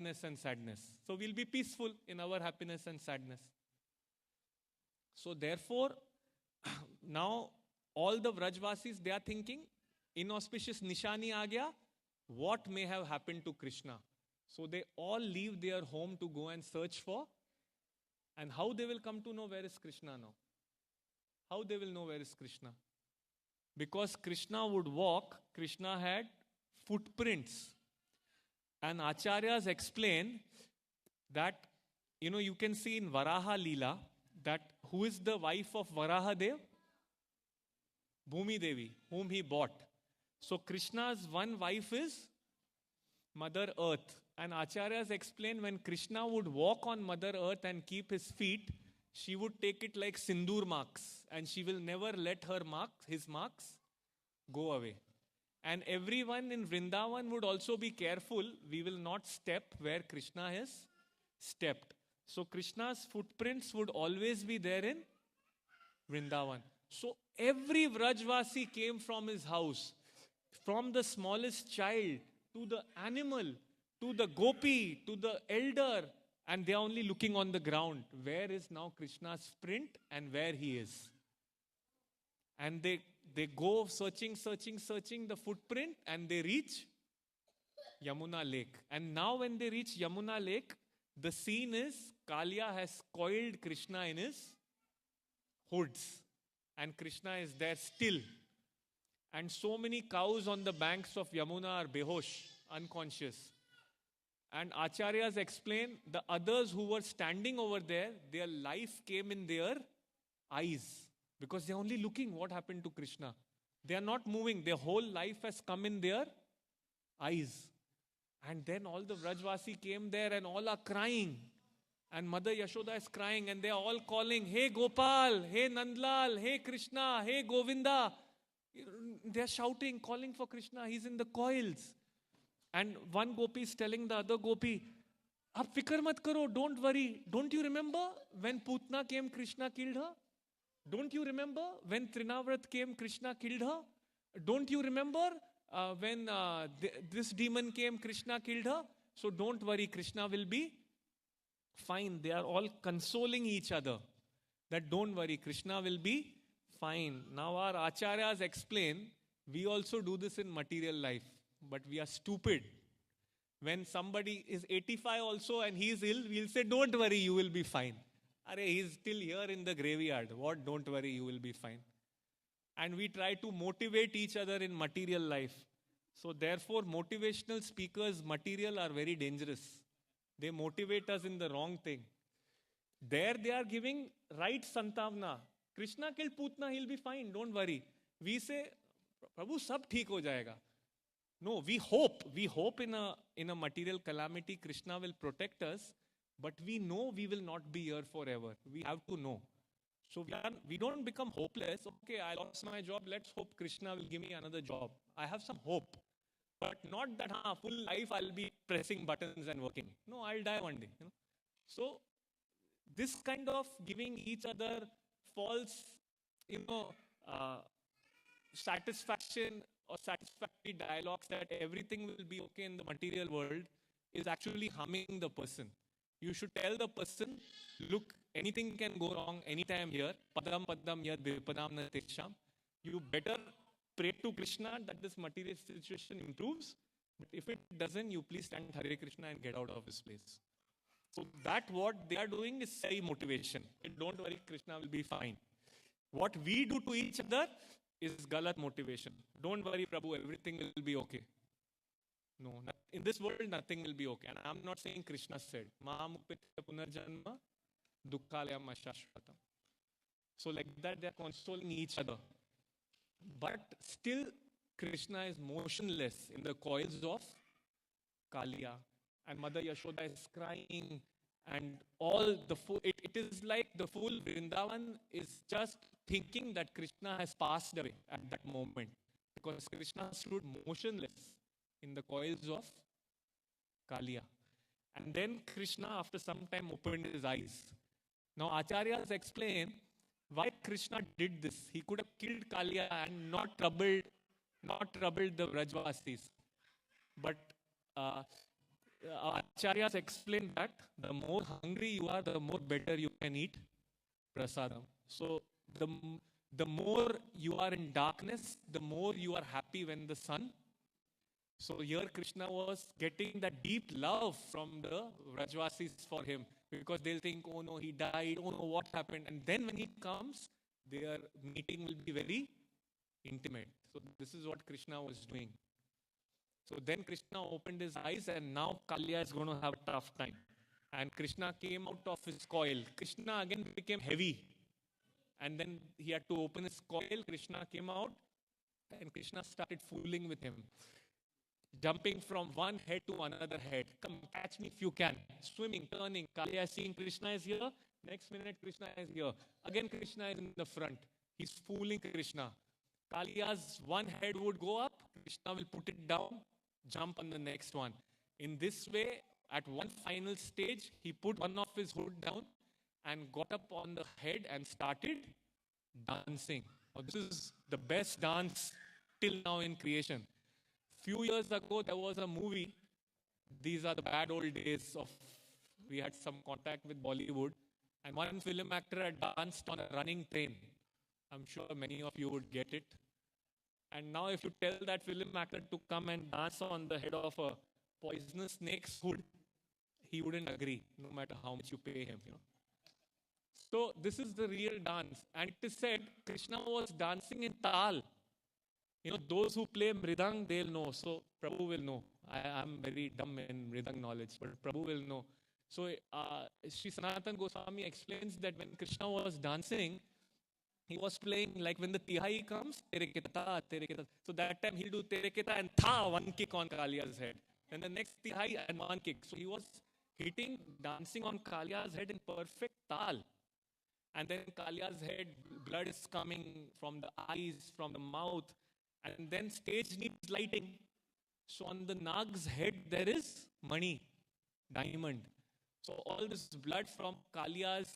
happiness and sadness. So we'll be peaceful in our happiness and sadness. So therefore, now all the Vrajvasis, they are thinking, inauspicious Nishani aa gaya, what may have happened to Krishna? So they all leave their home to go and search for. And how they will come to know where is Krishna now? How they will know where is Krishna? Because Krishna would walk, Krishna had footprints. And Acharyas explain that, you can see in Varaha Leela, that who is the wife of Varaha Dev? Bhumi Devi, whom he bought. So Krishna's one wife is Mother Earth. And Acharyas explain when Krishna would walk on Mother Earth and keep his feet, she would take it like sindoor marks. And she will never let his marks go away. And everyone in Vrindavan would also be careful. We will not step where Krishna has stepped. So Krishna's footprints would always be there in Vrindavan. So every Vrajvasi came from his house. From the smallest child to the animal, to the gopi, to the elder. And they are only looking on the ground. Where is now Krishna's print and where he is? And they go searching the footprint and they reach Yamuna Lake. And now when they reach Yamuna Lake, the scene is Kalia has coiled Krishna in his hoods. And Krishna is there still. And so many cows on the banks of Yamuna are behosh, unconscious. And Acharyas explain the others who were standing over there, their life came in their eyes. Because they are only looking what happened to Krishna. They are not moving. Their whole life has come in their eyes. And then all the Vrajvasi came there and all are crying. And Mother Yashoda is crying and they are all calling, hey Gopal, hey Nandlal, hey Krishna, hey Govinda. They are shouting, calling for Krishna. He's in the coils. And one gopi is telling the other gopi, Aap fikr mat karo, don't worry. Don't you remember when Putna came, Krishna killed her? Don't you remember when Trinavrat came, Krishna killed her? Don't you remember when this demon came, Krishna killed her? So don't worry, Krishna will be fine. They are all consoling each other. That don't worry, Krishna will be fine. Now our Acharyas explain, we also do this in material life. But we are stupid. When somebody is 85 also and he is ill, we'll say, don't worry, you will be fine. He's still here in the graveyard. What? Don't worry, you will be fine. And we try to motivate each other in material life. So therefore, motivational speakers, material, are very dangerous. They motivate us in the wrong thing. There they are giving right santavna. Krishna killed Putna, he'll be fine, don't worry. We say, Prabhu, sab theek ho jayega. No, we hope in a material calamity, Krishna will protect us. But we know we will not be here forever. We have to know. So we don't become hopeless. Okay, I lost my job. Let's hope Krishna will give me another job. I have some hope. But not that full life I'll be pressing buttons and working. No, I'll die one day. So this kind of giving each other false, satisfaction or satisfactory dialogues that everything will be okay in the material world is actually harming the person. You should tell the person, look, anything can go wrong anytime here. Padam padam yad vipadam na tesham. You better pray to Krishna that this material situation improves. But if it doesn't, you please stand Hare Krishna and get out of this place. So that what they are doing is say motivation. Don't worry, Krishna will be fine. What we do to each other is galat motivation. Don't worry, Prabhu, everything will be okay. No, in this world, nothing will be okay. And I'm not saying Krishna said, Mahamupitya punarjanma dukkhalayam ashashvatam. So like that, they are consoling each other. But still, Krishna is motionless in the coils of Kalia. And Mother Yashoda is crying. And all the it is like the full Vrindavan is just thinking that Krishna has passed away at that moment. Because Krishna stood motionless in the coils of Kalia. And then Krishna, after some time, opened his eyes. Now, Acharyas explain why Krishna did this. He could have killed Kalia and not troubled the Vrajvasis. But Acharyas explain that the more hungry you are, the more better you can eat prasadam. So the more you are in darkness, the more you are happy when the sun. So here Krishna was getting that deep love from the Rajvasis for him, because they'll think, oh no, he died, oh no, what happened? And then when he comes, their meeting will be very intimate. So this is what Krishna was doing. So then Krishna opened his eyes, and now Kalia is going to have a tough time. And Krishna came out of his coil. Krishna again became heavy. And then he had to open his coil. Krishna came out, and Krishna started fooling with him, jumping from one head to another head. Come, catch me if you can. Swimming, turning. Kalia is seeing Krishna is here. Next minute, Krishna is here. Again, Krishna is in the front. He's fooling Krishna. Kalia's one head would go up. Krishna will put it down, jump on the next one. In this way, at one final stage, he put one of his hood down and got up on the head and started dancing. Now, this is the best dance till now in creation. Few years ago, there was a movie. These are the bad old days of, we had some contact with Bollywood. And one film actor had danced on a running train. I'm sure many of you would get it. And now if you tell that film actor to come and dance on the head of a poisonous snake's hood, he wouldn't agree, no matter how much you pay him. So this is the real dance. And it is said Krishna was dancing in tal. Those who play mridang, they'll know. So Prabhu will know. I'm very dumb in mridang knowledge, but Prabhu will know. So Sri Sanatan Goswami explains that when Krishna was dancing, he was playing like when the tihai comes, tere kita, tere kita. So that time he'll do tere kita and tha, one kick on Kalia's head. And the next tihai and one kick. So he was hitting, dancing on Kalia's head in perfect tal. And then Kalia's head, blood is coming from the eyes, from the mouth. And then stage needs lighting. So on the Nag's head, there is mani, diamond. So all this blood from Kalia's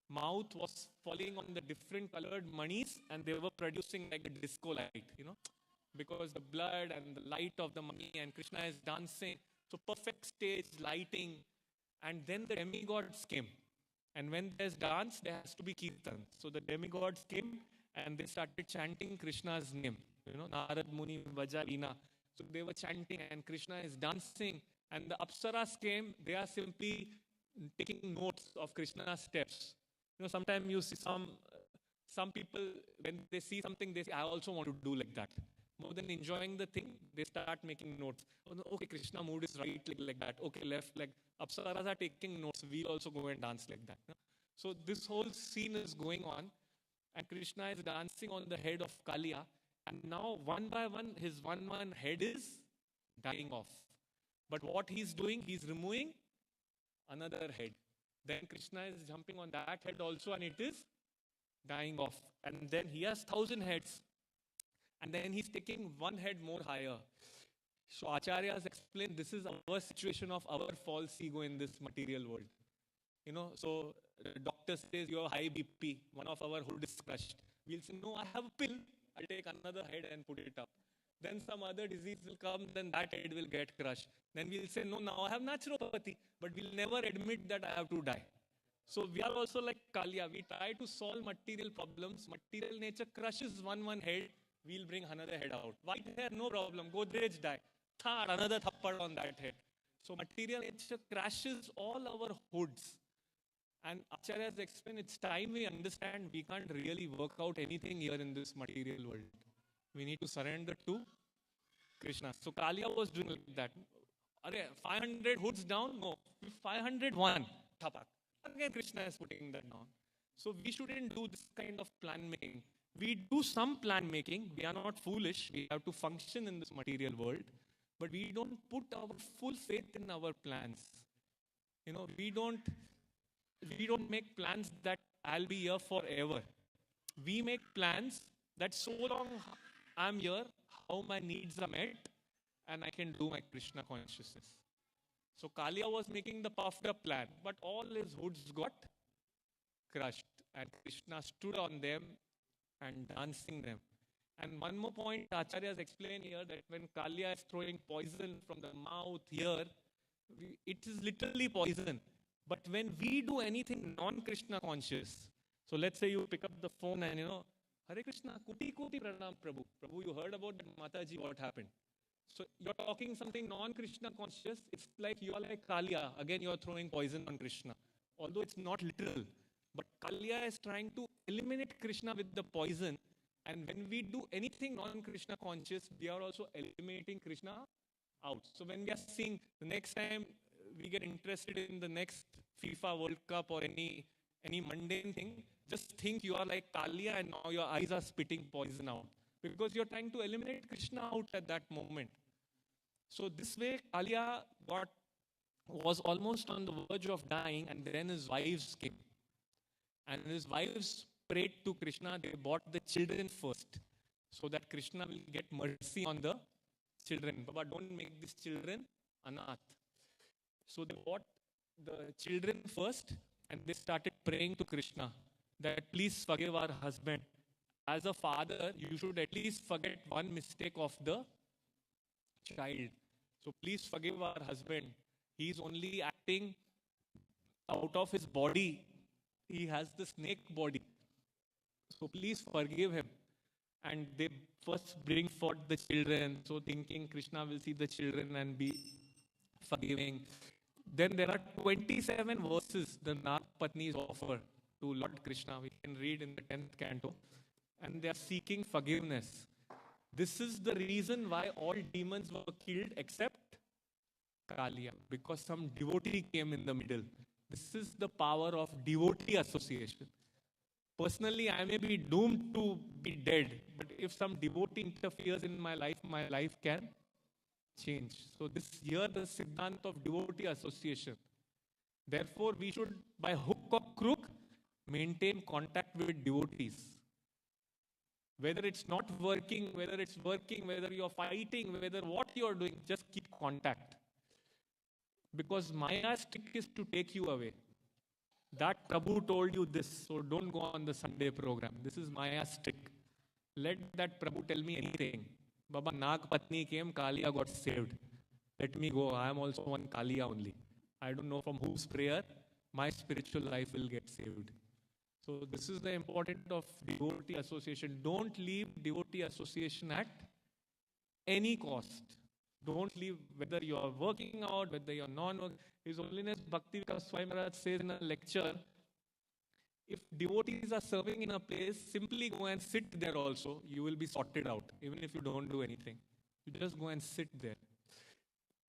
mouth was falling on the different colored manis, and they were producing like a disco light, because the blood and the light of the mani, and Krishna is dancing. So perfect stage, lighting. And then the demigods came. And when there's dance, there has to be kirtan. So the demigods came and they started chanting Krishna's name. Narad Muni, Vaja, Veena. So they were chanting and Krishna is dancing. And the Apsaras came, they are simply taking notes of Krishna's steps. Sometimes you see some people, when they see something, they say, I also want to do like that. More than enjoying the thing, they start making notes. Oh, no, okay, Krishna moved his right leg like that. Okay, left leg. Apsaras are taking notes. We'll also go and dance like that. So this whole scene is going on. And Krishna is dancing on the head of Kalia. And now, one by one, his one head is dying off. But what he's doing, he's removing another head. Then Krishna is jumping on that head also, and it is dying off. And then he has 1,000 heads. And then he's taking one head more higher. So Acharyas explain this is our situation of our false ego in this material world. So the doctor says you have high BP. One of our hood is crushed. We'll say, no, I have a pill. I'll take another head and put it up. Then some other disease will come, then that head will get crushed. Then we'll say, no, now I have naturopathy. But we'll never admit that I have to die. So we are also like Kalia. We try to solve material problems. Material nature crushes one head. We'll bring another head out. White hair, no problem. Godrej die. Third, another thappad on that head. So material nature crashes all our hoods. And Acharyas explain, it's time we understand we can't really work out anything here in this material world. We need to surrender to Krishna. So Kalia was doing like that. 500 hoods down? No. 501. Thapak. Again, Krishna is putting that down. So we shouldn't do this kind of plan making. We do some plan making. We are not foolish. We have to function in this material world. But we don't put our full faith in our plans. We don't make plans that I'll be here forever. We make plans that so long I'm here, how my needs are met, and I can do my Krishna consciousness. So Kalia was making the puffed up plan, but all his hoods got crushed. And Krishna stood on them and dancing them. And one more point, Acharyas explain here that when Kalia is throwing poison from the mouth here, It is literally poison. But when we do anything non-Krishna conscious, so let's say you pick up the phone and Hare Krishna, Kuti Kuti Pranam Prabhu. Prabhu, you heard about that Mataji, what happened? So you're talking something non-Krishna conscious. It's like you are like Kalia. Again, you're throwing poison on Krishna. Although it's not literal. But Kalia is trying to eliminate Krishna with the poison. And when we do anything non-Krishna conscious, we are also eliminating Krishna out. So when we are seeing the next time we get interested in the next FIFA World Cup or any mundane thing, just think you are like Kalia and now your eyes are spitting poison out. Because you're trying to eliminate Krishna out at that moment. So this way, Kalia was almost on the verge of dying, and then his wives came. And his wives prayed to Krishna. They bought the children first, so that Krishna will get mercy on the children. Baba, don't make these children anath. So they bought the children first, and they started praying to Krishna that please forgive our husband. As a father, you should at least forget one mistake of the child. So please forgive our husband. He is only acting out of his body. He has the snake body. So please forgive him. And they first bring forth the children. So thinking Krishna will see the children and be forgiving. Then there are 27 verses the Nag Patnis offer to Lord Krishna. We can read in the 10th canto. And they are seeking forgiveness. This is the reason why all demons were killed except Kalia, because some devotee came in the middle. This is the power of devotee association. Personally, I may be doomed to be dead, but if some devotee interferes in my life can change. So this year, the Siddhant of devotee association. Therefore, we should, by hook or crook, maintain contact with devotees. Whether it's not working, whether it's working, whether you're fighting, whether what you're doing, just keep contact. Because Maya's trick is to take you away. That Prabhu told you this, so don't go on the Sunday program. This is Maya's trick. Let that Prabhu tell me anything. Baba, Nag Patni came, Kalia got saved. Let me go. I am also one Kalia only. I don't know from whose prayer my spiritual life will get saved. So this is the importance of devotee association. Don't leave devotee association at any cost. Don't leave whether you are working out, whether you are non-working. His Holiness Bhakti Vikas Swami Maharaj says in a lecture, if devotees are serving in a place, simply go and sit there also. You will be sorted out, even if you don't do anything. You just go and sit there.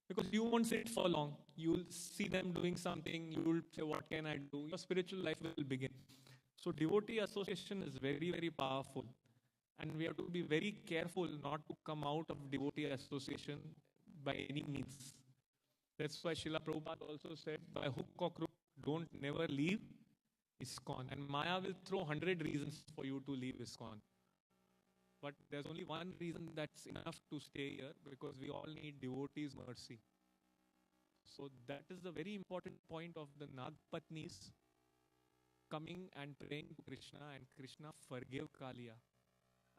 Because you won't sit for long. You will see them doing something. You will say, what can I do? Your spiritual life will begin. So devotee association is very, very powerful. And we have to be very careful not to come out of devotee association by any means. That's why Srila Prabhupada also said, by hook or crook, don't never leave ISKCON. And Maya will throw 100 reasons for you to leave ISKCON. But there's only one reason that's enough to stay here, because we all need devotees' mercy. So that is the very important point of the Nag Patnis coming and praying to Krishna, and Krishna forgive Kalia.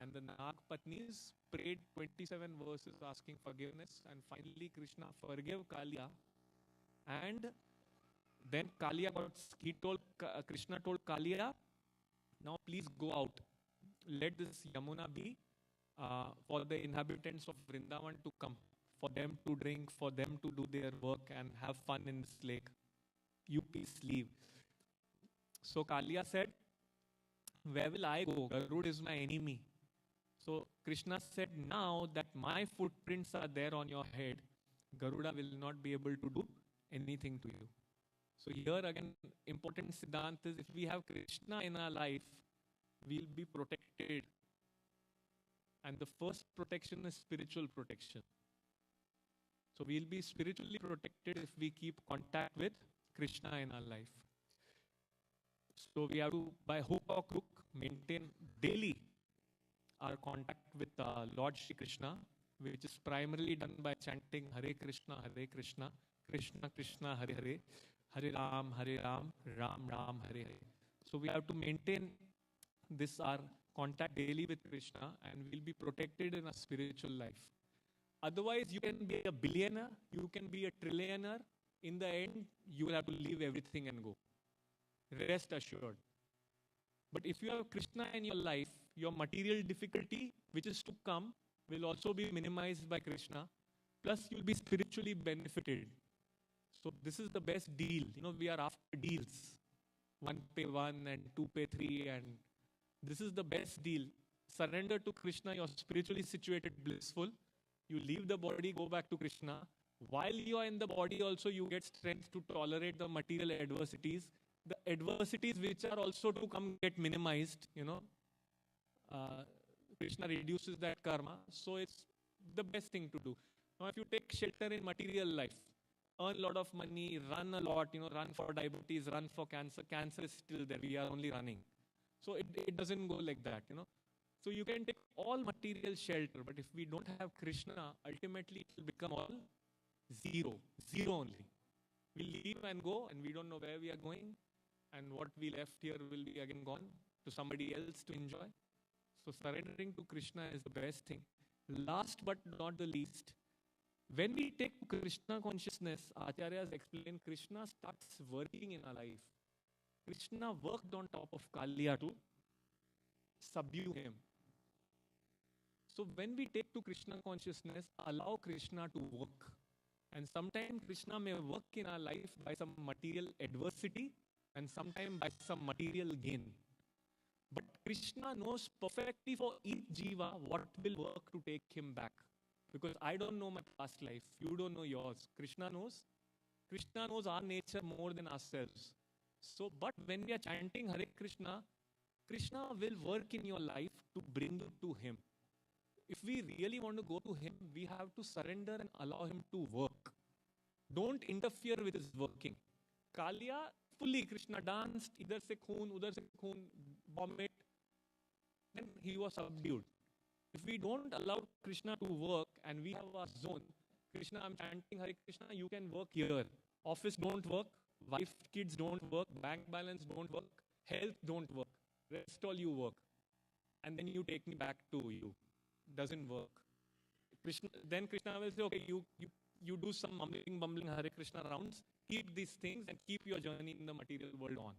And the Nag Patnis prayed 27 verses asking forgiveness, and finally Krishna forgave Kalia. And then Kalia Krishna told Kalia, now please go out. Let this Yamuna be for the inhabitants of Vrindavan to come, for them to drink, for them to do their work and have fun in this lake. You please leave. So Kalia said, where will I go? Garuda is my enemy. So Krishna said, now that my footprints are there on your head, Garuda will not be able to do anything to you. So here again, important Siddhant is, if we have Krishna in our life, we'll be protected. And the first protection is spiritual protection. So we'll be spiritually protected if we keep contact with Krishna in our life. So we have to, by hook or crook, maintain daily our contact with Lord Shri Krishna, which is primarily done by chanting Hare Krishna, Krishna Krishna, Hare Hare, Hare Ram, Ram Ram, Hare Hare. So we have to maintain this our contact daily with Krishna, and we'll be protected in our spiritual life. Otherwise, you can be a billionaire, you can be a trillionaire. in the end, you will have to leave everything and go. Rest assured. But if you have Krishna in your life, your material difficulty, which is to come, will also be minimized by Krishna. Plus, you'll be spiritually benefited. So this is the best deal. We are after deals. 1 pay 1 and 2 pay 3, and this is the best deal. Surrender to Krishna, you're spiritually situated, blissful. You leave the body, go back to Krishna. While you are in the body also, you get strength to tolerate the material adversities. The adversities which are also to come get minimized, Krishna reduces that karma. So it's the best thing to do. Now, if you take shelter in material life, earn a lot of money, run a lot, run for diabetes, run for cancer. Cancer is still there. We are only running. So it doesn't go like that, So you can take all material shelter, but if we don't have Krishna, ultimately it will become all zero. Zero only. We leave and go, and we don't know where we are going. And what we left here will be again gone to somebody else to enjoy. So surrendering to Krishna is the best thing. Last but not the least, when we take Krishna consciousness, Acharyas explain, Krishna starts working in our life. Krishna worked on top of Kalia to subdue him. So when we take to Krishna consciousness, allow Krishna to work. And sometimes Krishna may work in our life by some material adversity and sometimes by some material gain. But Krishna knows perfectly for each jiva what will work to take him back. Because I don't know my past life. You don't know yours. Krishna knows. Krishna knows our nature more than ourselves. So, but when we are chanting Hare Krishna, Krishna will work in your life to bring you to him. If we really want to go to him, we have to surrender and allow him to work. Don't interfere with his working. Kalia, fully Krishna danced, idhar se khoon, udhar se khoon, vomit. Then he was subdued. If we don't allow Krishna to work and we have our zone, Krishna, I'm chanting Hare Krishna, you can work here. Office don't work, wife, kids don't work, bank balance don't work, health don't work. Rest all you work. And then you take me back to you. Doesn't work. Then Krishna will say, okay, you do some bumbling Hare Krishna rounds, keep these things and keep your journey in the material world on.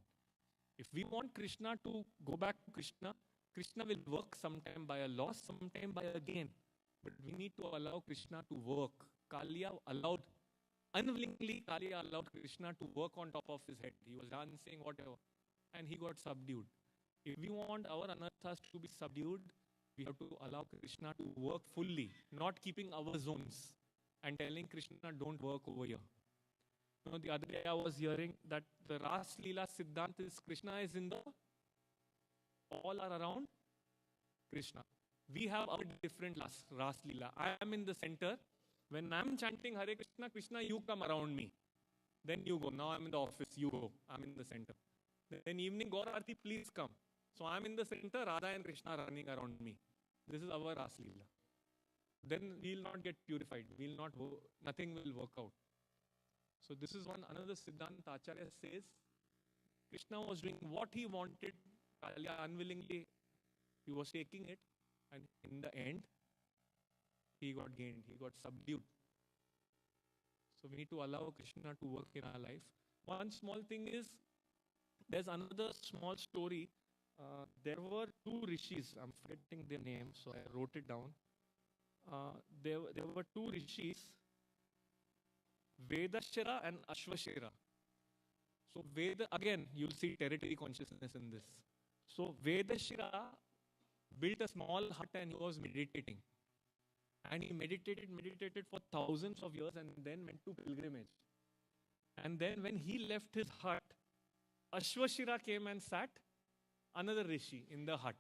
If we want Krishna to go back to Krishna, Krishna will work sometime by a loss, sometime by a gain. But we need to allow Krishna to work. Unwillingly, Kalia allowed Krishna to work on top of his head. He was dancing, whatever. And he got subdued. If we want our anarthas to be subdued, we have to allow Krishna to work fully, not keeping our zones and telling Krishna, don't work over here. The other day I was hearing that the Ras Leela Siddhant is Krishna is in the, all are around Krishna. We have our different Ras Leela. I am in the center. When I am chanting Hare Krishna, Krishna, you come around me. Then you go. Now I am in the office, you go. I am in the center. Then evening, Gaur Aarti, please come. So I am in the center, Radha and Krishna are running around me. This is our Ras Leela. Then we will not get purified. Nothing will work out. So this is another Siddhanta Acharya says, Krishna was doing what he wanted. Kalia unwillingly, he was taking it. And in the end, he got gained. He got subdued. So we need to allow Krishna to work in our life. One small thing is, there's another small story. There were two rishis. I'm forgetting their names, so I wrote it down. There were two rishis, Vedashira and Ashvashira. So again, you'll see territory consciousness in this. So Vedashira built a small hut and he was meditating. And he meditated for thousands of years and then went to pilgrimage. And then when he left his hut, Ashvashira came and sat, another rishi in the hut.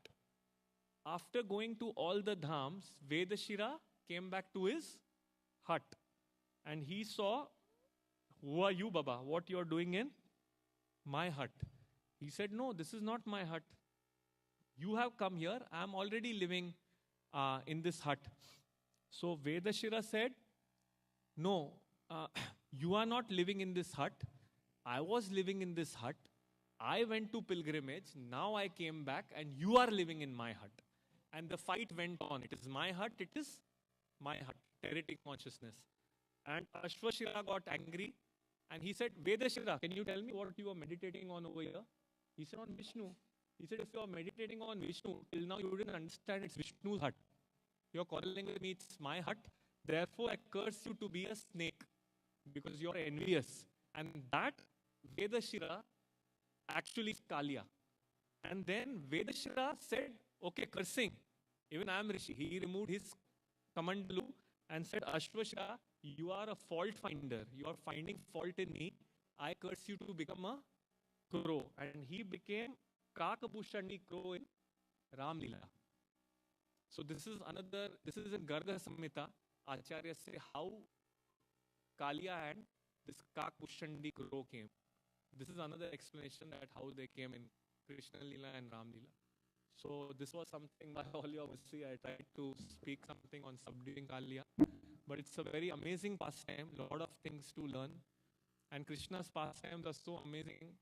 After going to all the dhams, Vedashira came back to his hut. And he saw, who are you, Baba? What you are doing in my hut? He said, no, this is not my hut. You have come here. I am already living in this hut. So Vedashira said, no, you are not living in this hut. I was living in this hut. I went to pilgrimage. Now I came back and you are living in my hut. And the fight went on. It is my hut. It is my hut. Territoric consciousness. And Ashvashira got angry And he said, Vedashira, can you tell me what you are meditating on over here? He said, on Vishnu. He said, if you are meditating on Vishnu, till now you didn't understand it's Vishnu's hut. You're quarreling with me, it's my hut. Therefore, I curse you to be a snake because you're envious. And that Vedashira actually is Kalia. And then Vedashira said, okay, cursing. Even I am Rishi. He removed his kamandalu and said, Ashwashira, you are a fault finder. You are finding fault in me. I curse you to become a crow. And he became Kakapushandi crow in Ram Leela. So this is in Garga Samhita. Acharya say how Kalia and this Kakapushandi crow came. This is another explanation that how they came in Krishna Leela and Ram Leela. So this was something by all you obviously I tried to speak something on subduing Kalia. But it's a very amazing pastime, lot of things to learn. And Krishna's pastimes are so amazing.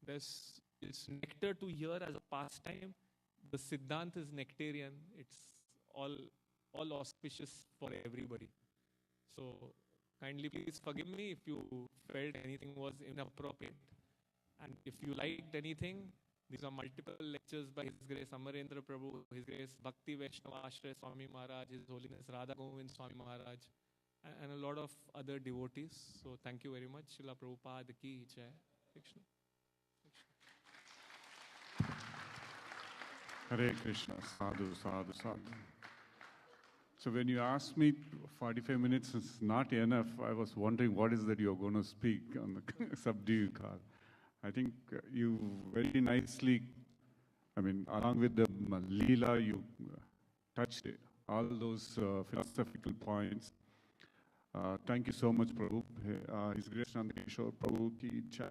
It's nectar to hear as a pastime. The Siddhant is nectarian. It's all auspicious for everybody. So kindly please forgive me if you felt anything was inappropriate. And if you liked anything, these are multiple lectures by His Grace Amarendra Prabhu, His Grace Bhakti Vaishnava Ashraya Swami Maharaj, His Holiness Radha Govind Swami Maharaj, and a lot of other devotees. So thank you very much. Srila Prabhupada ki jai. Krishna. Hare Krishna, sadhu, sadhu, sadhu. So when you asked me 45 minutes is not enough, I was wondering what is that you're going to speak on the subdue call. I think you very nicely, along with the Leela, you touched all those philosophical points. Thank you so much, Prabhu. His Grace Nandakishore Prabhu ki jai.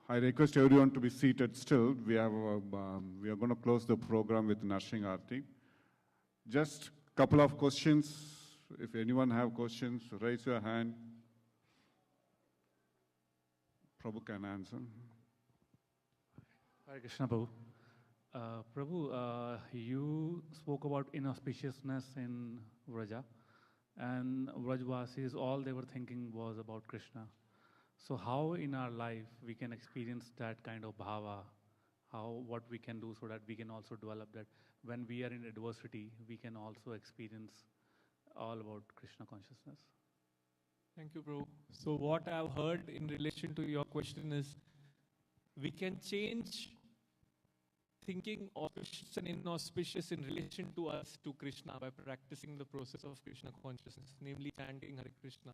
I request everyone to be seated still. We are going to close the program with Nashing Aarti. Just a couple of questions. If anyone have questions, raise your hand. Prabhu can answer. Hare Krishna, Prabhu. Prabhu, you spoke about inauspiciousness in Vraja, and Vrajvasis, all they were thinking was about Krishna. So how in our life we can experience that kind of bhava, what we can do so that we can also develop that when we are in adversity, we can also experience all about Krishna consciousness. Thank you, bro. So what I've heard in relation to your question is, we can change thinking auspicious and inauspicious in relation to us to Krishna by practicing the process of Krishna consciousness, namely chanting Hare Krishna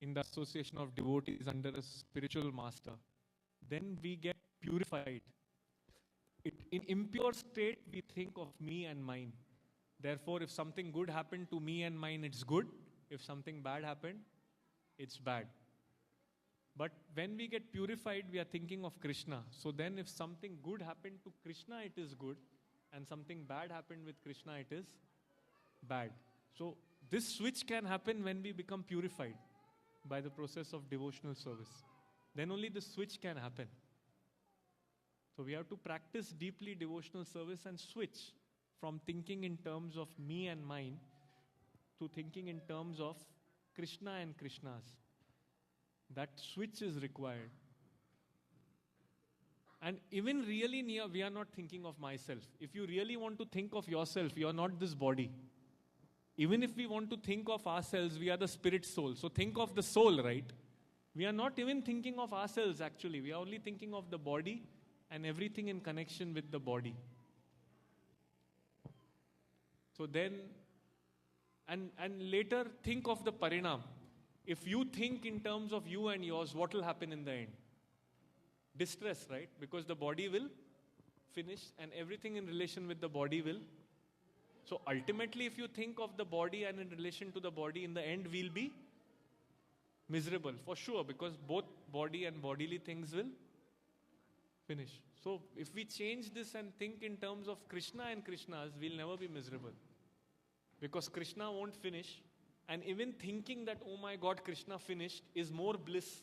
in the association of devotees under a spiritual master. Then we get purified. In impure state, we think of me and mine. Therefore, if something good happened to me and mine, it's good. If something bad happened, it's bad. But when we get purified, we are thinking of Krishna. So then if something good happened to Krishna, it is good. And something bad happened with Krishna, it is bad. So this switch can happen when we become purified by the process of devotional service. Then only the switch can happen. So we have to practice deeply devotional service and switch from thinking in terms of me and mine to thinking in terms of Krishna and Krishnas. That switch is required. And even really near, we are not thinking of myself. If you really want to think of yourself, you are not this body. Even if we want to think of ourselves, we are the spirit soul. So think of the soul, right? We are not even thinking of ourselves actually. We are only thinking of the body and everything in connection with the body. So then, and later think of the parinam. If you think in terms of you and yours, what will happen in the end? Distress, right? Because the body will finish and everything in relation with the body will. So ultimately, if you think of the body and in relation to the body, in the end we'll be miserable for sure, because both body and bodily things will finish. So if we change this and think in terms of Krishna and Krishnas, we'll never be miserable. Because Krishna won't finish. And even thinking that, oh my God, Krishna finished is more bliss.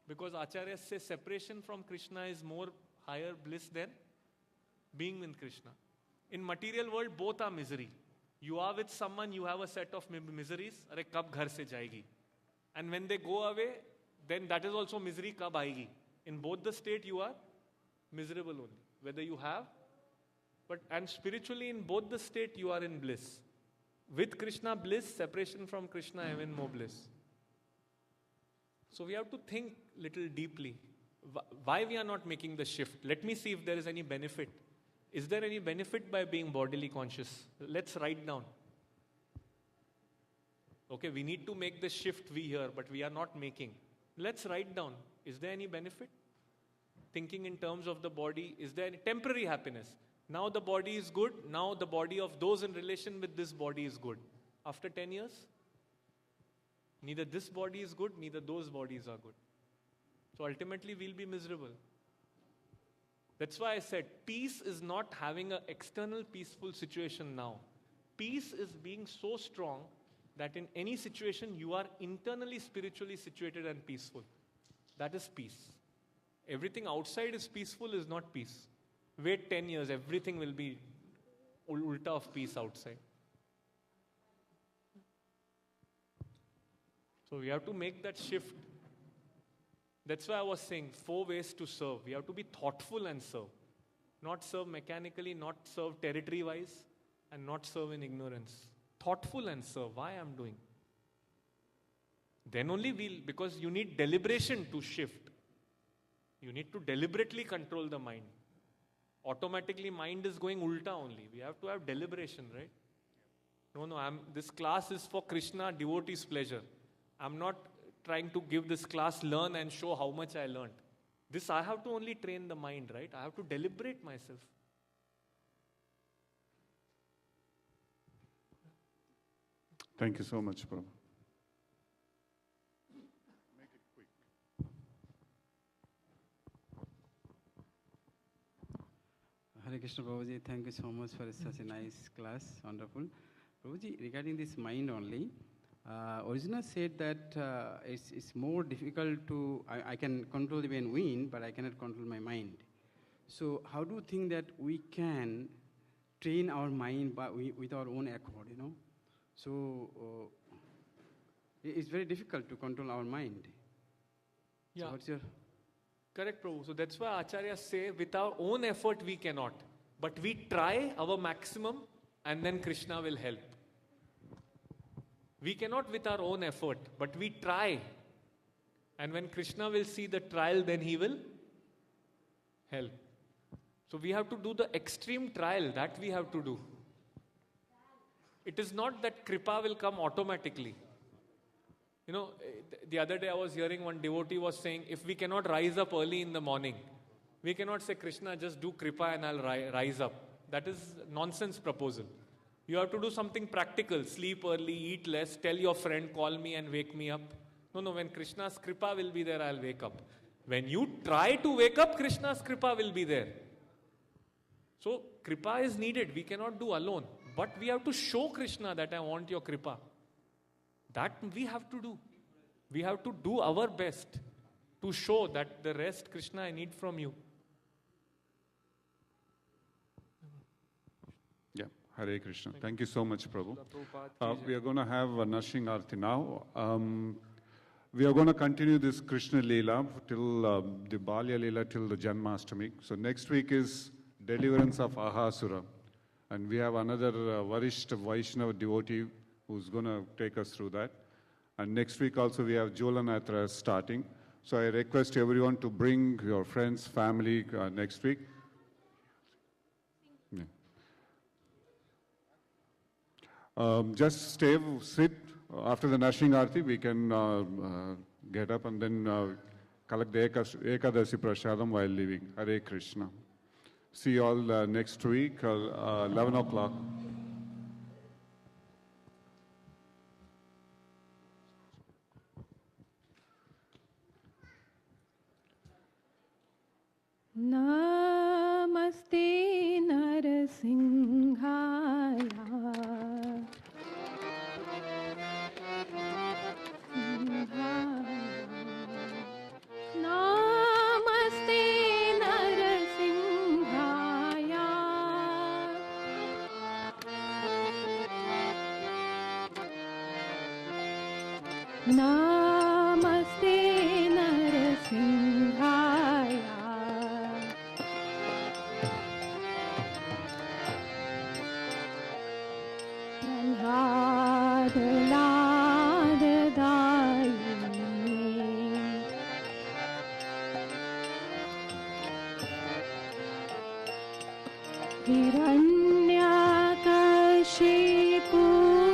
Because Acharya says separation from Krishna is more higher bliss than being with Krishna. In material world, both are misery. You are with someone, you have a set of miseries. Arey, kab ghar se jayegi? And when they go away, then that is also misery kab aayegi. In both the state you are miserable only. Whether you have, and spiritually in both the state you are in bliss. With Krishna bliss, separation from Krishna even more bliss. So we have to think little deeply. Why we are not making the shift? Let me see if there is any benefit. Is there any benefit by being bodily conscious? Let's write down. Okay, we need to make the shift we hear, but we are not making. Let's write down. Is there any benefit? Thinking in terms of the body, is there any temporary happiness? Now the body is good. Now the body of those in relation with this body is good. After 10 years, neither this body is good, neither those bodies are good. So ultimately we'll be miserable. That's why I said peace is not having an external peaceful situation now. Peace is being so strong that in any situation you are internally spiritually situated and peaceful. That is peace. Everything outside is peaceful is not peace. Wait 10 years, everything will be ulta of peace outside. So we have to make that shift. That's why I was saying 4 ways to serve. We have to be thoughtful and serve. Not serve mechanically, not serve territory-wise, and not serve in ignorance. Thoughtful and serve. Why I'm doing? Then only because you need deliberation to shift. You need to deliberately control the mind. Automatically mind is going ulta only. We have to have deliberation, right? No, this class is for Krishna, devotee's pleasure. I'm not trying to give this class, learn and show how much I learned. This I have to only train the mind, right? I have to deliberate myself. Thank you so much, Prabhu. Make it quick. Hare Krishna, Prabhuji. Thank you so much for such a nice class. Wonderful. Prabhuji, regarding this mind only, Arjuna said that it's more difficult to, I can control even wind, but I cannot control my mind. So how do you think that we can train our mind with our own accord, you know? So it's very difficult to control our mind. Yeah. So what's your... Correct, Prabhu. So that's why Acharyas say, with our own effort we cannot. But we try our maximum and then Krishna will help. We cannot with our own effort, but we try. And when Krishna will see the trial, then he will help. So we have to do the extreme trial, that we have to do. It is not that Kripa will come automatically. You know, the other day I was hearing one devotee was saying, if we cannot rise up early in the morning, we cannot say, Krishna, just do Kripa and I'll rise up. That is nonsense proposal. You have to do something practical. Sleep early, eat less, tell your friend, call me and wake me up. No, when Krishna's Kripa will be there, I'll wake up. When you try to wake up, Krishna's Kripa will be there. So, Kripa is needed. We cannot do alone. But we have to show Krishna that I want your Kripa. That we have to do. We have to do our best to show that the rest, Krishna, I need from you. Yeah, Hare Krishna. Thank you so much, Prabhu. We are going to have a Nashing Arti now. We are going to continue this Krishna Leela till the Balya Leela till the Janmashtami. So next week is deliverance of Ahasura. And we have another Varishta Vaishnava devotee who's going to take us through that. And next week also we have Jolanatra starting. So I request everyone to bring your friends, family next week. Yeah. Just sit. After the Nashing Arti, we can get up and then collect the Ekadasi Prasadam while leaving. Hare Krishna. See you all next week, 11 o'clock. Namaste Narasimhaya. Namaste Narasimhaya. Hiranyakashipu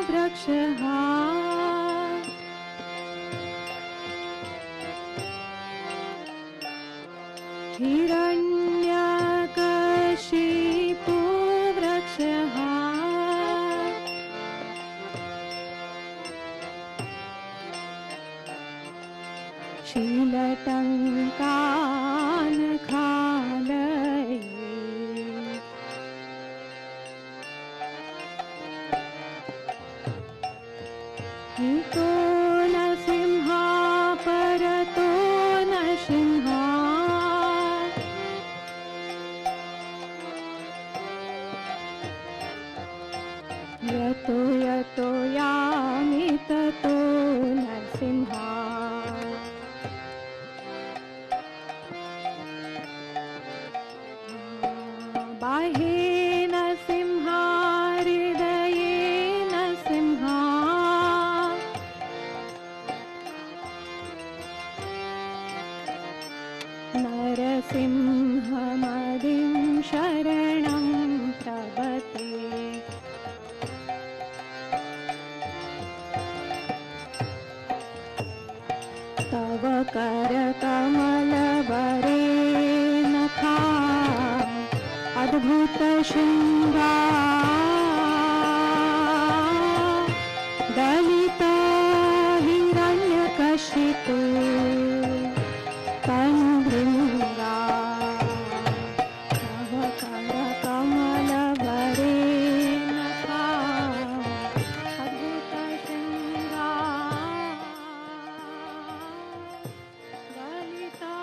वृक्षः हिरण्यकशिपु वृक्षः शीलटङ्कान् खालये हितो न सिंहा परतो न सिंहा यतो यतो यामि ततो नरसिंहा बाह्ये नरसिंहा हृदये नरसिंहा नरसिंहमदिं शरणं प्रपद्ये तव करकमलवरे नखा अद्भुत शृङ्गार दलिता हिरण्यकशिपु तनुभृङ्गा तव करकमलवरे नखा अद्भुत शृङ्गार दलिता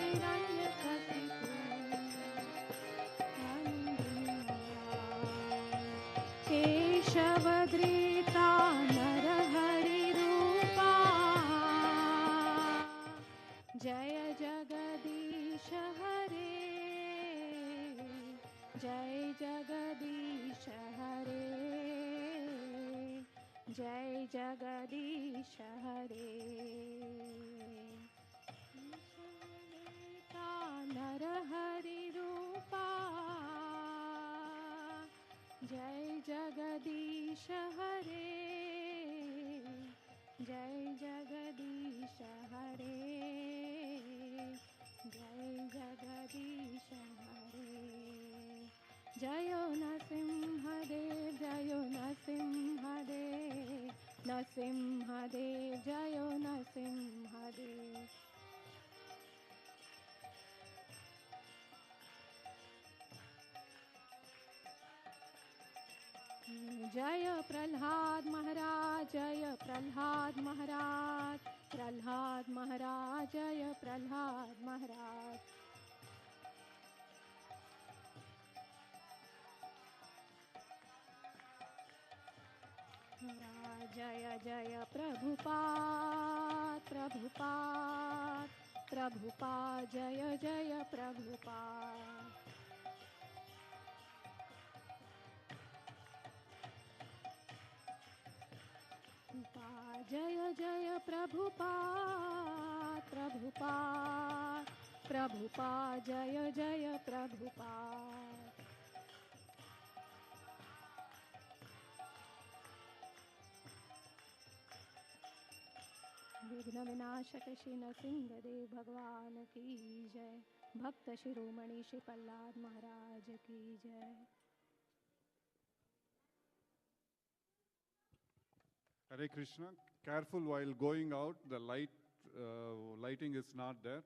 हिरण्यकशिपु केशवधृता नरहरिरूपा जय जगदीश हरे जय जगदीश हरे जय जगदीश हरे केशवधृता नरहरिरूपा जय जगदीश हरे जय जगदीश हरे जय जगदीश हरे जयो नरसिंहदेव जयो नरसिंहदेव नरसिंहदेव जयो नरसिंहदेव जय प्रहलाद महाराज जय प्रहलाद महाराज प्रहलाद महाराज जय प्रहलाद महाराज जय जय प्रभुपाद प्रभुपाद प्रभुपाद जय जय प्रभुपाद जय जय प्रभुपाद प्रभुपाद प्रभुपाद जय जय प्रभुपाद विघ्न विनाशक श्री नरसिंहदेव भगवान की जय भक्त शिरोमणि श्री प्रहलाद महाराज की जय Hare Krishna. Careful while going out, the lighting is not there.